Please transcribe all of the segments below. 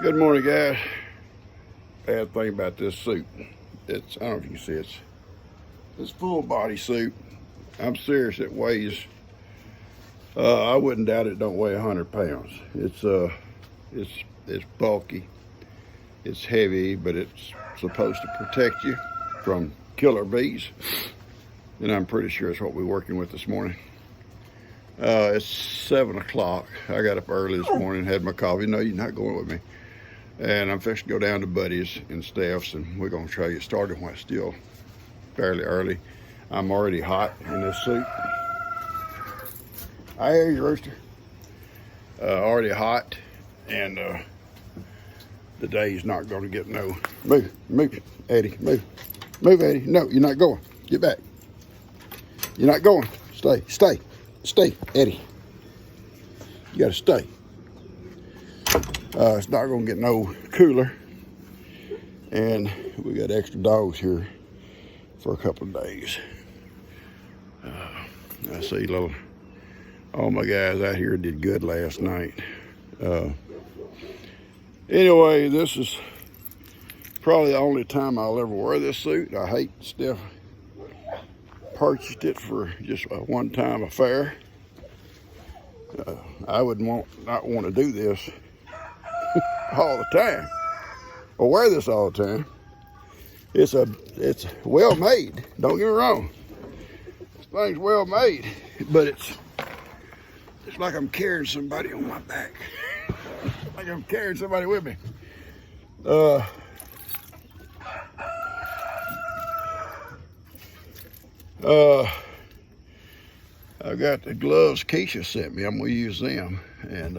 Good morning, guys. Bad thing about this suit, I don't know if you can see it's full body suit. I'm serious, it weighs, I wouldn't doubt it don't weigh 100 pounds. It's bulky, it's heavy, but it's supposed to protect you from killer bees. And I'm pretty sure it's what we're working with this morning. It's 7 o'clock. I got up early this morning, had my coffee. No, you're not going with me. And I'm fixing to go down to Buddy's and Steph's, and we're gonna try to get started when it's still fairly early. I'm already hot in this suit. I hear you, Rooster. Already hot, and the day's not gonna get no. Move, Eddie, move, Eddie. No, you're not going. Get back. You're not going. Stay, Eddie. You gotta stay. It's not gonna get no cooler, and we got extra dogs here for a couple of days. I see all my guys out here did good last night. Anyway, this is probably the only time I'll ever wear this suit. I hate Steph purchased it for just a one-time affair. I would not want to do this all the time, or wear this all the time. It's well made. Don't get me wrong. This thing's well made, but it's like I'm carrying somebody on my back. Like I'm carrying somebody with me. I got the gloves Keisha sent me. I'm gonna use them, and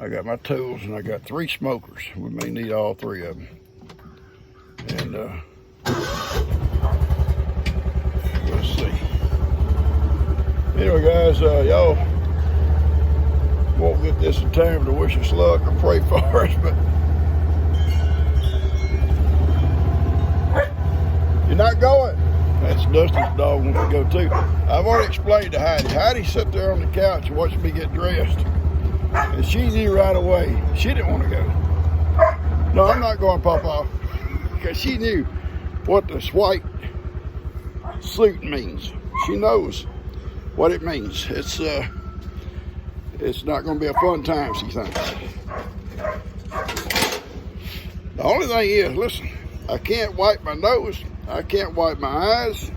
I got my tools, and I got 3 smokers. We may need all 3 of them. And we'll see. Anyway, guys, y'all won't get this in time to wish us luck or pray for us, but you're not going. That's Dustin's dog wants to go too. I've already explained to Heidi. Heidi sat there on the couch and watched me get dressed. And she knew right away she didn't want to go. No, I'm not going, Papa, because she knew what this white suit means. She knows what it means. It's not going to be a fun time, she thinks. The only thing is, listen, I can't wipe my nose. I can't wipe my eyes.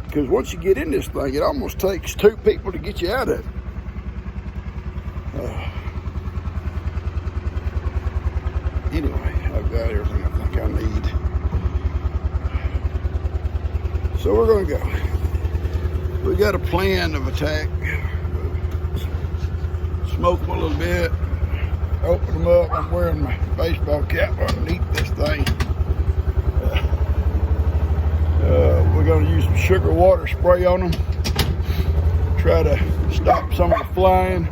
Because once you get in this thing, it almost takes 2 people to get you out of it. Anyway, I've got everything I think I need. So we're going to go. We got a plan of attack. Smoke them a little bit. Open them up. I'm wearing my baseball cap underneath this thing. We're going to use some sugar water spray on them. Try to stop some of the flying.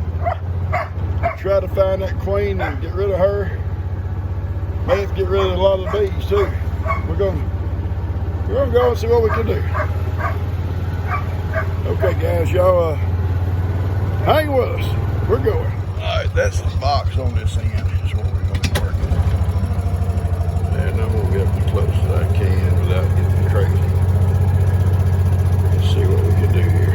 Try to find that queen and get rid of her. May have to get rid of a lot of the bees too. We're gonna go and see what we can do. Okay, guys, y'all hang with us. We're going. All right, that's the box on this end. Is what we're gonna be working. And I'm gonna get up as close as I can without getting crazy. Let's see what we can do here.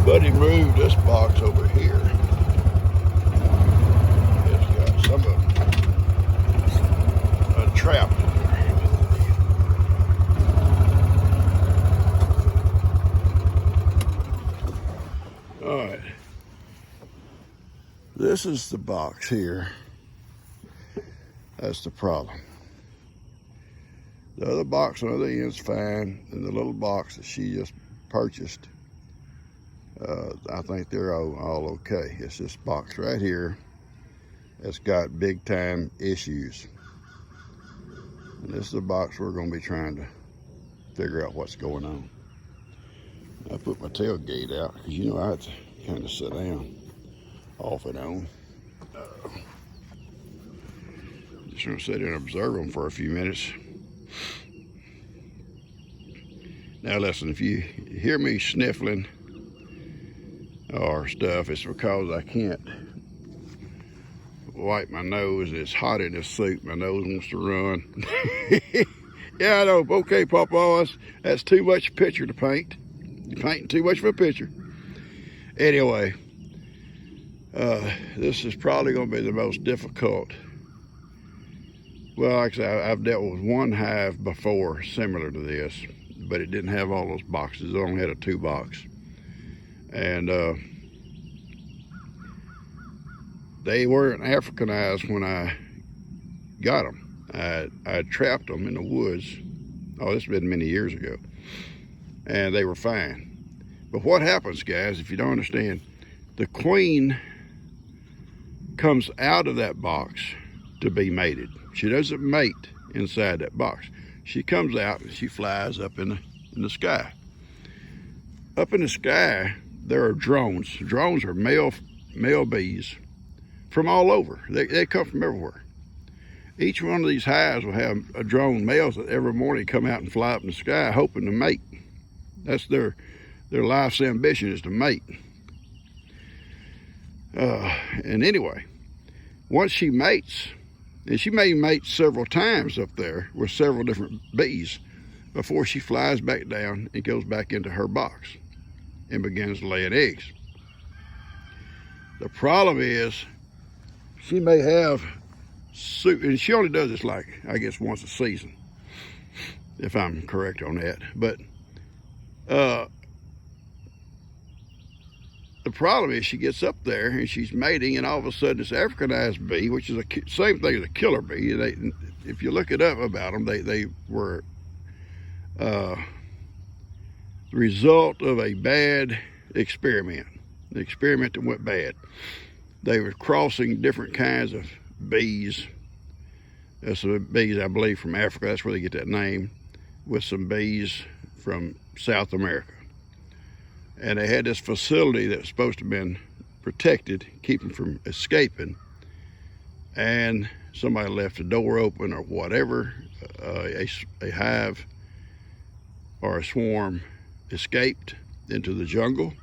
Buddy moved this box over here. It's got some of them trapped in there. All right. This is the box here. That's the problem. The other box on the other end's fine, and the little box that she just purchased, I think they're all okay. It's this box right here that's got big time issues. And this is the box we're going to be trying to figure out what's going on. I put my tailgate out because you know I have to kind of sit down off and on. Just going to sit there and observe them for a few minutes. Now listen, if you hear me sniffling, or stuff, it's because I can't wipe my nose. It's hot in this suit. My nose wants to run. Yeah, I know. Okay, Papa, that's too much picture to paint. You're painting too much of a picture. Anyway, this is probably going to be the most difficult. Well, like I said, I've dealt with one hive before similar to this, but it didn't have all those boxes. It only had a 2-box. And they weren't Africanized when I got them. I trapped them in the woods. Oh, this has been many years ago. And they were fine. But what happens, guys, if you don't understand, the queen comes out of that box to be mated. She doesn't mate inside that box. She comes out and she flies up in the sky. Up in the sky, there are drones. Drones are male bees from all over. They come from everywhere. Each one of these hives will have a drone males that every morning come out and fly up in the sky hoping to mate. That's their life's ambition, is to mate. And anyway, once she mates, and she may mate several times up there with several different bees before she flies back down and goes back into her box and begins laying eggs. The problem is she may have, and she only does this like, I guess, once a season, if I'm correct on that. But the problem is she gets up there and she's mating, and all of a sudden this Africanized bee, which is the same thing as a killer bee. If you look it up about them, they were the result of a bad experiment. The experiment that went bad. They were crossing different kinds of bees. That's some bees, I believe, from Africa. That's where they get that name, with some bees from South America. And they had this facility that was supposed to have been protected, keep them from escaping. And somebody left the door open or whatever. A hive or a swarm escaped into the jungle.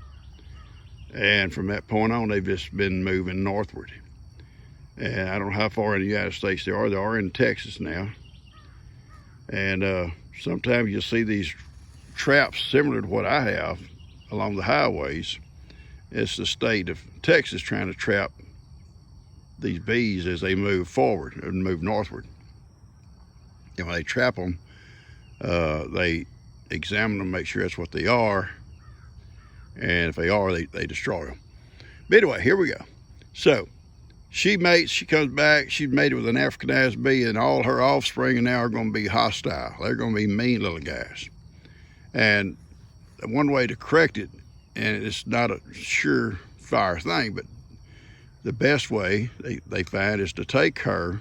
And from that point on, they've just been moving northward. And I don't know how far in the United States they are. They are in Texas now. And sometimes you'll see these traps similar to what I have along the highways. It's the state of Texas trying to trap these bees as they move forward and move northward. And when they trap them, they examine them, make sure that's what they are. And if they are, they destroy them. But anyway, here we go. So she mates, she comes back, she's mated with an Africanized bee, and all her offspring now are going to be hostile. They're going to be mean little guys. And one way to correct it, and it's not a surefire thing, but the best way they find is to take her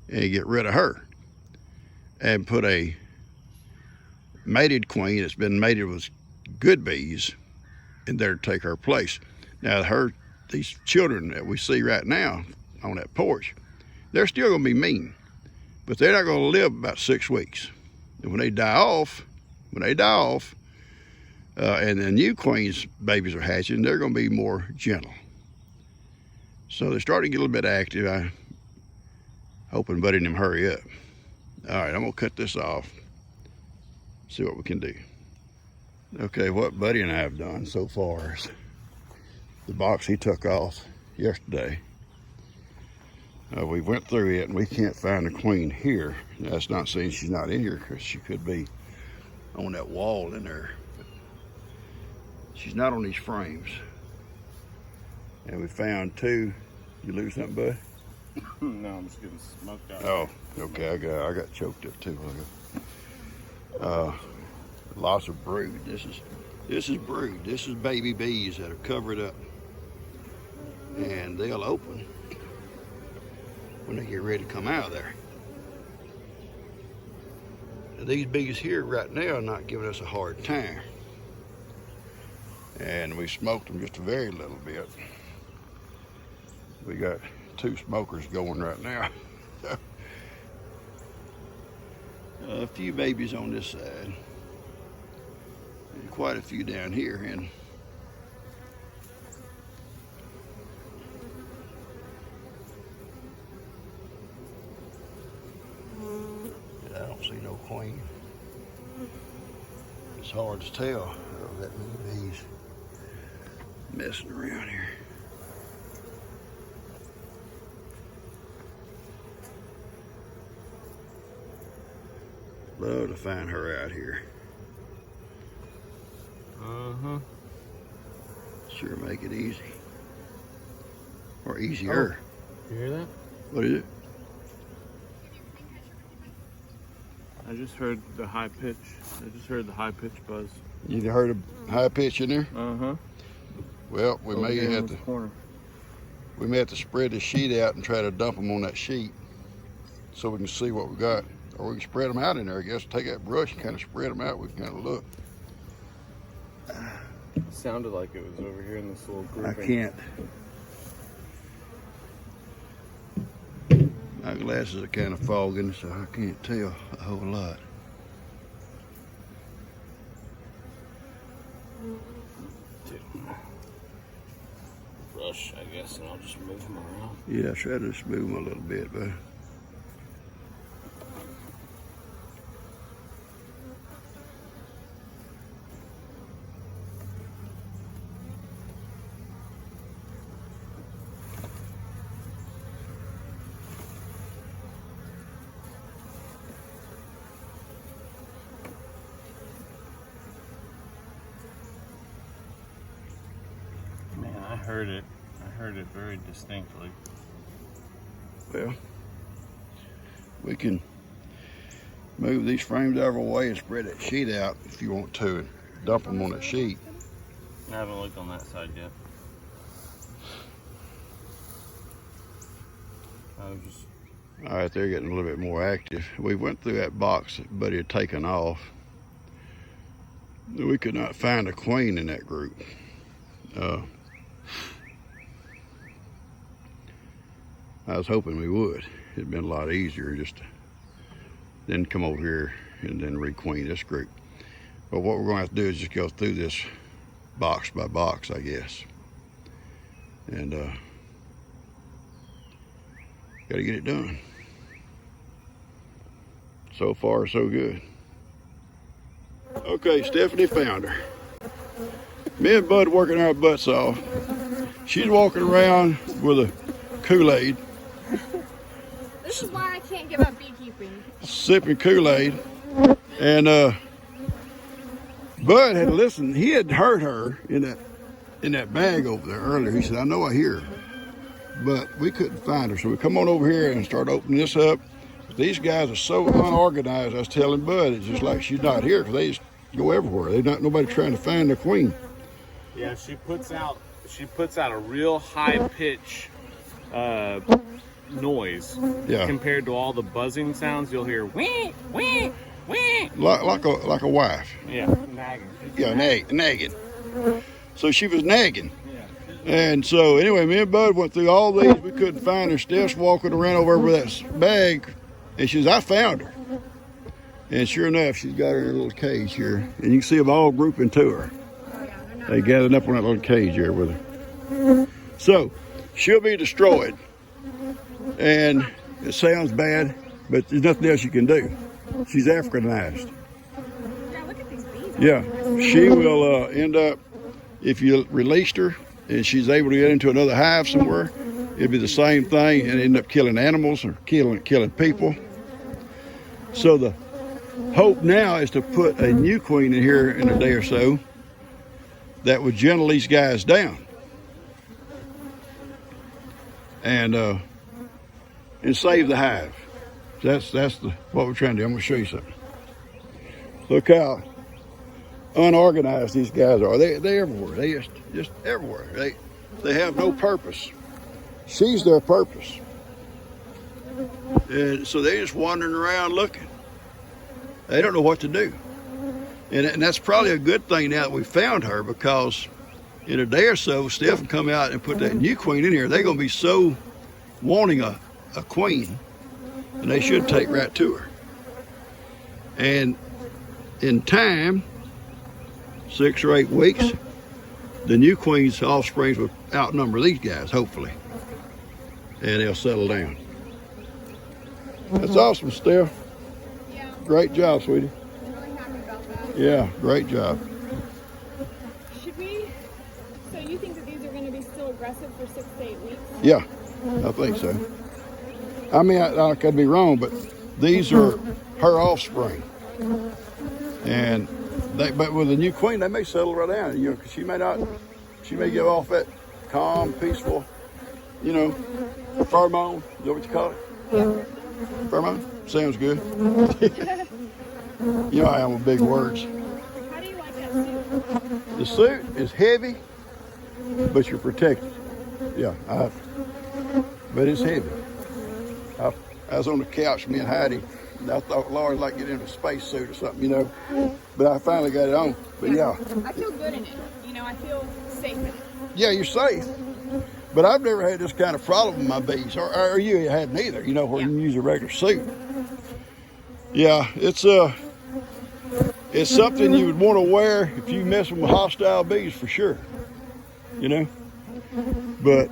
and get rid of her and put a mated queen that's been mated with good bees in there to take her place. Now these children that we see right now on that porch, they're still going to be mean, but they're not going to live about 6 weeks. And when they die off, and the new queen's babies are hatching, they're going to be more gentle. So they're starting to get a little bit active. I'm hoping Buddy and them hurry up. All right, I'm going to cut this off, see what we can do. Okay, what Buddy and I have done so far is the box he took off yesterday. We went through it and we can't find the queen here. That's not saying she's not in here, because she could be on that wall in there. But she's not on these frames. And we found 2. You lose something, Bud? No, I'm just getting smoked out. Oh, okay. I got choked up too. Lots of brood. This is brood. This is baby bees that are covered up, and they'll open when they get ready to come out of there. And these bees here right now are not giving us a hard time, and we smoked them just a very little bit. We got 2 smokers going right now. A few babies on this side, and quite a few down here, and queen. It's hard to tell. There are that many bees messing around here. Love to find her out here. Sure make it easy. Or easier. You hear that? What is it? I just heard the high pitch. I just heard the high pitch buzz. You heard a high pitch in there? Well, we may have to spread the sheet out and try to dump them on that sheet so we can see what we got. Or we can spread them out in there, I guess. Take that brush and kind of spread them out. We can kind of look. It sounded like it was over here in this little grouping. I can't. My glasses are kind of fogging, so I can't tell a whole lot. Brush, I guess, and I'll just move them around. Yeah, try to just move them a little bit, but. I heard it very distinctly. Well, we can move these frames out of our way and spread that sheet out if you want to, and dump them on that sheet. I haven't looked on that side yet. All right, they're getting a little bit more active. We went through that box that Buddy had taken off. We could not find a queen in that group. I was hoping we would. It'd been a lot easier just to then come over here and then requeen this group. But what we're going to have to do is just go through this box by box, I guess. And got to get it done. So far, so good. Okay, Stephanie found her. Me and Bud working our butts off. She's walking around with a Kool-Aid. This is why I can't give up beekeeping. Sipping Kool-Aid. And Bud had listened. He had heard her in that bag over there earlier. He said, I know I hear her. But we couldn't find her. So we come on over here and start opening this up. But these guys are so unorganized. I was telling Bud, it's just like she's not here because they just go everywhere. There's not nobody trying to find the queen. Yeah, she puts out a real high pitch noise. Yeah. Compared to all the buzzing sounds you'll hear. Wee, wee, wee. Like a wife. Yeah, nagging. Yeah, nagging. So she was nagging. And so anyway, me and Bud went through all these. We couldn't find her. Steph's walking around over with that bag, and she says, I found her. And sure enough, she's got her in a little cage here. And you can see them all grouping to her. They gathered up on that little cage here with her. So she'll be destroyed. And it sounds bad, but there's nothing else you can do. She's Africanized. Yeah, look at these bees. Yeah, she will end up, if you released her and she's able to get into another hive somewhere, it'll be the same thing and end up killing animals or killing people. So the hope now is to put a new queen in here in a day or so that would gentle these guys down. And save the hive. That's what we're trying to do. I'm going to show you something. Look how unorganized these guys are. They're everywhere. They just everywhere. They have no purpose. She's their purpose. And so they're just wandering around looking. They don't know what to do. And that's probably a good thing now that we found her, because in a day or so, Steph can come out and put that new queen in here. They're going to be so wanting a queen, and they should take right to her. And in time, 6 or 8 weeks, the new queen's offsprings will outnumber these guys, hopefully, and they'll settle down. That's awesome, Steph. Yeah. great job, sweetie. I'm really happy about that. Yeah, great job. Should we? So you think that these are going to be still aggressive for 6 to 8 weeks? Yeah, I think so. I mean, I could be wrong, but these are her offspring. And but with the new queen, they may settle right down. You know, 'cause she may give off that calm, peaceful, you know, pheromone. Is that what you call it? Yeah. Pheromone? Sounds good. You know, I am with big words. How do you like that suit? The suit is heavy, but you're protected. Yeah, but it's heavy. I was on the couch, me and Heidi. I thought, Lord, I'd like to get into a space suit or something, you know. But I finally got it on. But yeah. I feel good in it. You know, I feel safe in it. Yeah, you're safe. But I've never had this kind of problem with my bees, or you hadn't either, you know, where you can use a regular suit. Yeah, it's something you would want to wear if you messing with hostile bees for sure, you know. But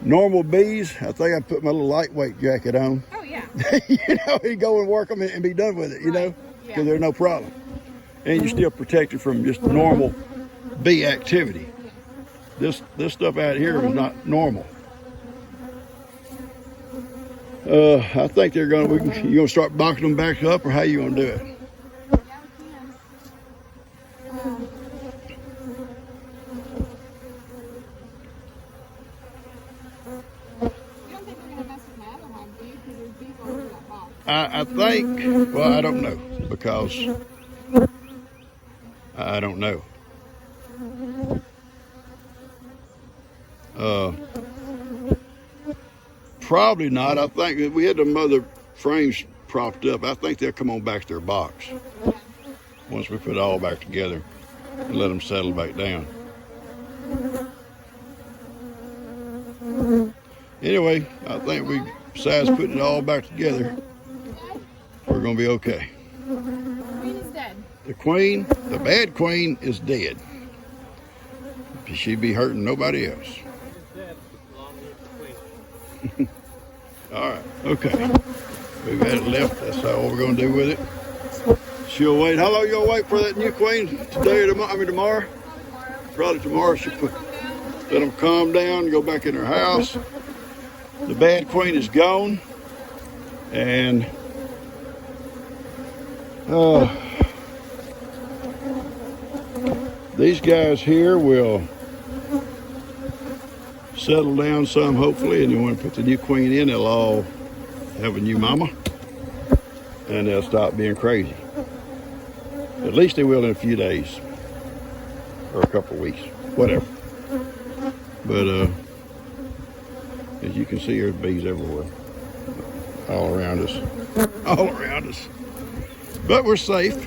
normal bees, I think I put my little lightweight jacket on. Oh, yeah. You know, you go and work them and be done with it, you know, because there's no problem. And you're still protected from just normal bee activity. This stuff out here is not normal. I think they're you gonna start boxing them back up, or how you gonna do it? Yeah, we can. You don't think we're going to mess with my other hive, do you? Because there's bees all over that box. I think, well, I don't know, because I don't know. Probably not. I think that we had the mother frames propped up. I think they'll come on back to their box once we put it all back together and let them settle back down. Anyway, I think besides putting it all back together, we're going to be okay. The queen is dead. The queen, the bad queen, is dead. She'd be hurting nobody else. All right, okay. We've had it left. That's all we're going to do with it. She'll wait. How long you going to wait for that new queen? Today or tomorrow? I mean, tomorrow? Probably tomorrow. She'll let them calm down and go back in their house. The bad queen is gone. And these guys here will settle down some, hopefully, and then when we put the new queen in, they'll all have a new mama, and they'll stop being crazy. At least they will in a few days, or a couple of weeks, whatever. But as you can see, there's bees everywhere, all around us. But we're safe.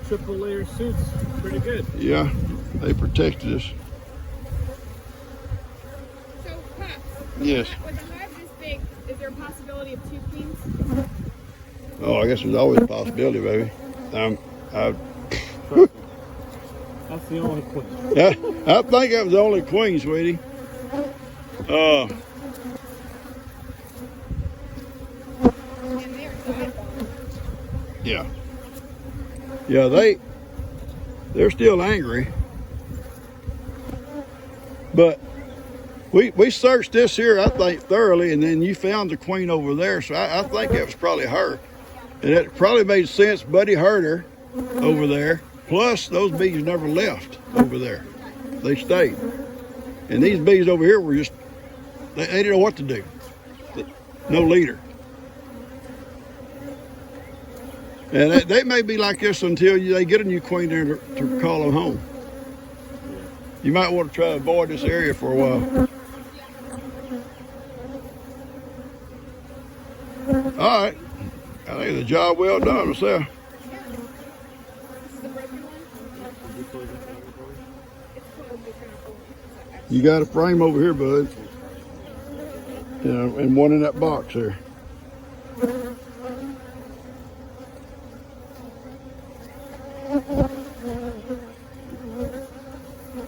Triple layer suits, pretty good. Yeah, they protected us. So, Pops, Yes. with a hive this big, is there a possibility of 2 queens? Oh, I guess there's always a possibility, baby. That's the only queen. I think that was the only queen, sweetie. And they're dive bombs. Yeah. Yeah, they're still angry. But we searched this here, I think, thoroughly, and then you found the queen over there, so I think it was probably her. And it probably made sense. Buddy heard her over there. Plus, those bees never left over there. They stayed. And these bees over here were just, they didn't know what to do. No leader. And they may be like this until they get a new queen there to call them home. You might want to try to avoid this area for a while. All right. I think the job well done myself. This is the broken one? It's closed, it's gonna pull. You got a frame over here, bud. You know, and one in that box there.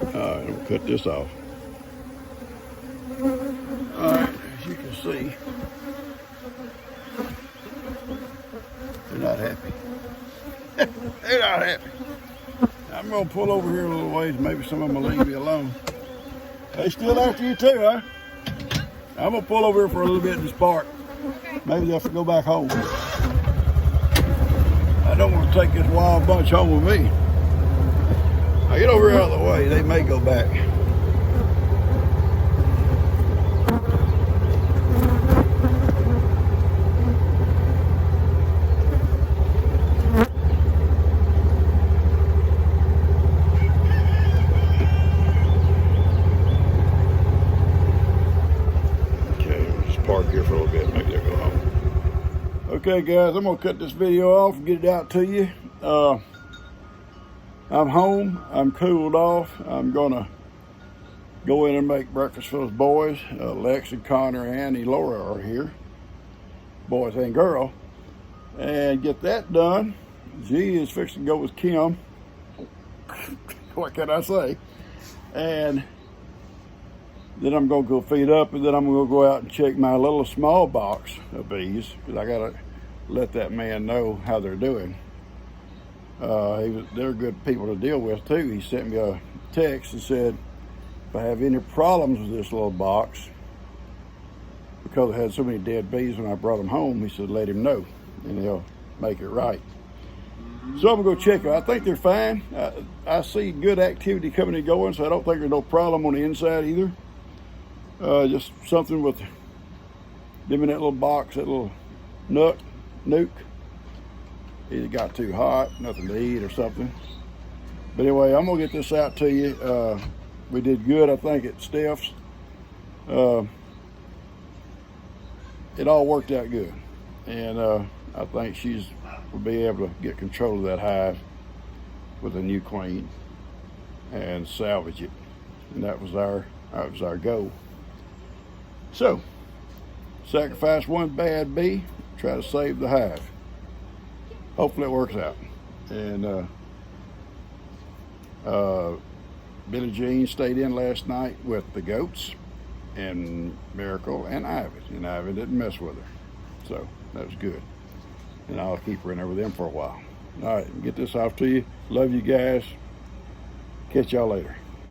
All right, we'll cut this off. All right, as you can see, They're not happy. They're not happy. I'm gonna pull over here a little ways. Maybe some of them will leave me alone. They still after you too, huh? I'm gonna pull over here for a little bit and just park. Maybe they'll have to go back home. I don't want to take this wild bunch home with me. Now get over here out of the way. They may go back. Park here for a little bit, maybe they'll go home. Okay guys, I'm gonna cut this video off and get it out to you. I'm home, I'm cooled off. I'm gonna go in and make breakfast for those boys. Lex and Connor and Elora are here, boys and girl, and get that done. G is fixing to go with Kim. What can I say? And then I'm going to go feed up, and then I'm going to go out and check my little small box of bees, because I got to let that man know how they're doing. They're good people to deal with, too. He sent me a text and said, if I have any problems with this little box, because I had so many dead bees when I brought them home, he said, let him know, and he'll make it right. So I'm going to go check it. I think they're fine. I see good activity coming and going, so I don't think there's no problem on the inside either. Just something with them in that little box, that little nuke. Either got too hot, nothing to eat or something. But anyway, I'm gonna get this out to you. We did good, I think, at Steph's. It all worked out good. And I think will be able to get control of that hive with a new queen and salvage it. And that was our goal. So, sacrifice one bad bee, try to save the hive. Hopefully it works out. And Billie Jean stayed in last night with the goats and Miracle and Ivy. And Ivy didn't mess with her. So, that was good. And I'll keep her in there with them for a while. All right, get this off to you. Love you guys. Catch y'all later.